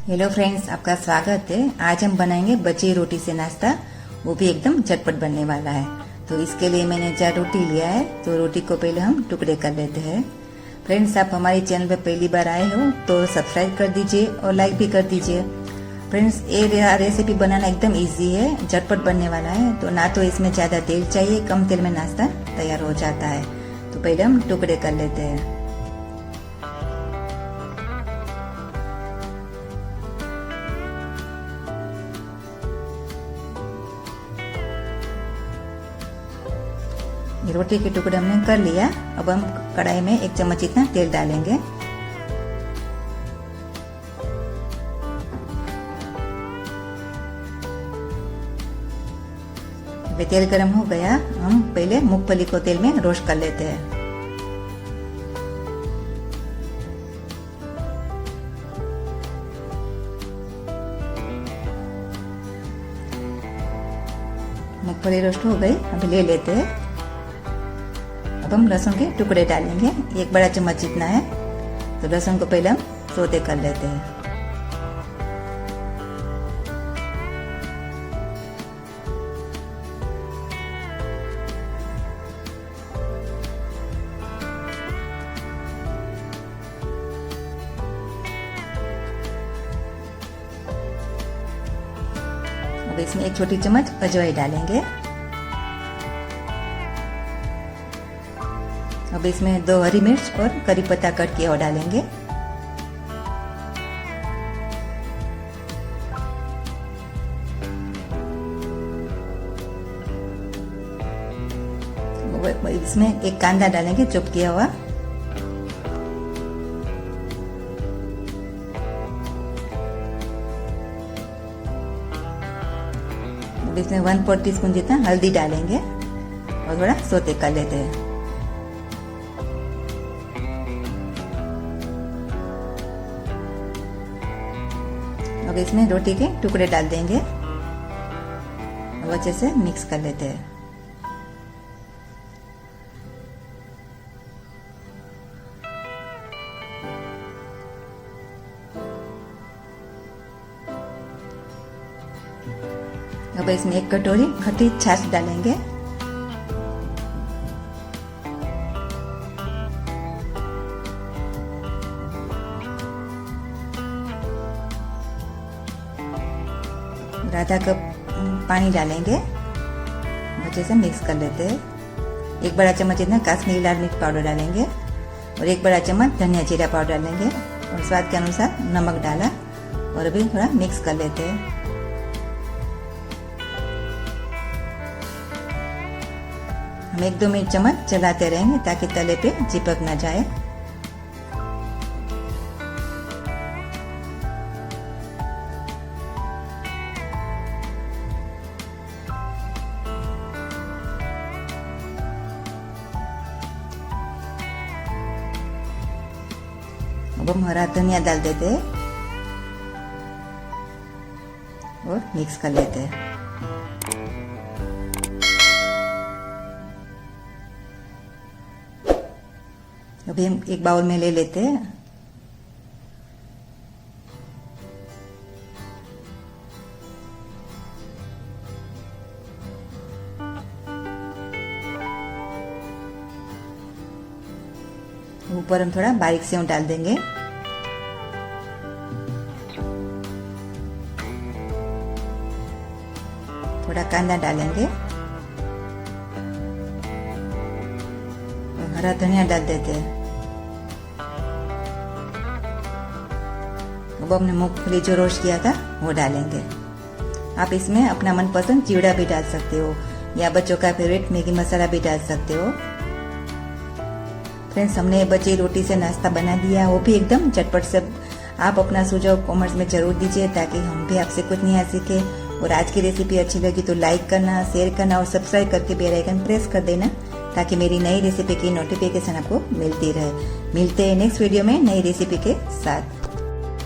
Hello friends, आपका स्वागत है। आज हम बनाएंगे बची रोटी से नाश्ता, वो भी एकदम झटपट बनने वाला है। तो इसके लिए मैंने 4 रोटी लिया है। तो रोटी को पहले हम टुकड़े कर लेते हैं। फ्रेंड्स, आप हमारे चैनल पर पहली बार आए हो तो सब्सक्राइब कर दीजिए और लाइक भी कर दीजिए। फ्रेंड्स, ये रेसिपी बनाना एकदम इजी है, झटपट बनने वाला है। तो ना तो इसमें ज़्यादा तेल चाहिए, कम तेल में नाश्ता तैयार हो जाता है। तो पहले हम टुकड़े कर लेते हैं। रोटी के टुकड़े हमने कर लिया। अब हम कढ़ाई में 1 चम्मच इतना तेल डालेंगे। अभी तेल गरम हो गया, हम पहले मूंगफली को तेल में रोस्ट कर लेते हैं। मूंगफली रोस्ट हो गई, अभी ले लेते हैं। अब हम लहसुन के टुकड़े डालेंगे, 1 बड़ा चम्मच जितना है। तो लहसुन को पहले हम सौते कर लेते हैं। अब इसमें 1 छोटी चम्मच अजवाइन डालेंगे। अब इसमें 2 हरी मिर्च और करी पत्ता कट किया और डालेंगे। इसमें 1 कांदा डालेंगे चॉप किया हुआ। अब इसमें 1/4 टीस्पून जितना हल्दी डालेंगे और थोड़ा सौते कर लेते हैं। अब इसमें रोटी के टुकड़े डाल देंगे और अच्छे से मिक्स कर लेते हैं। अब इसमें 1 कटोरी खट्टी छाछ डालेंगे। आधा कप पानी डालेंगे, अच्छे से मिक्स कर लेते हैं। 1 बड़ा चम्मच इतना कश्मीरी लाल मिर्च पाउडर डालेंगे और 1 बड़ा चम्मच धनिया जीरा पाउडर डालेंगे और स्वाद के अनुसार नमक डाला और अभी थोड़ा मिक्स कर लेते हैं। हम 1-2 मिनट चम्मच चलाते रहेंगे ताकि तले पे चिपक ना जाए। अब हम हरा धनिया डाल देते हैं और मिक्स कर लेते हैं। अभी हम 1 बाउल में ले लेते हैं। ऊपर हम थोड़ा बारीक सेव डाल देंगे। थोड़ा कांदा डालेंगे और हरा धनिया डाल देते हैं। अब हमने मूंगफली जो रोस्ट किया था वो डालेंगे। आप इसमें अपना मनपसंद चिवड़ा भी डाल सकते हो या बच्चों का फेवरेट मैगी मसाला भी डाल सकते हो। फ्रेंड्स, हमने बची रोटी से नाश्ता बना दिया, वो भी एकदम झटपट से। आप अपना सुझाव कमेंट्स में जरूर दीजिए ताकि हम भी आपसे कुछ नया सीखें। और आज की रेसिपी अच्छी लगी तो लाइक करना, शेयर करना और सब्सक्राइब करके बेल आइकन प्रेस कर देना ताकि मेरी नई रेसिपी की नोटिफिकेशन आपको मिलती रहे। मिलते हैं नेक्स्ट वीडियो में नई रेसिपी के साथ।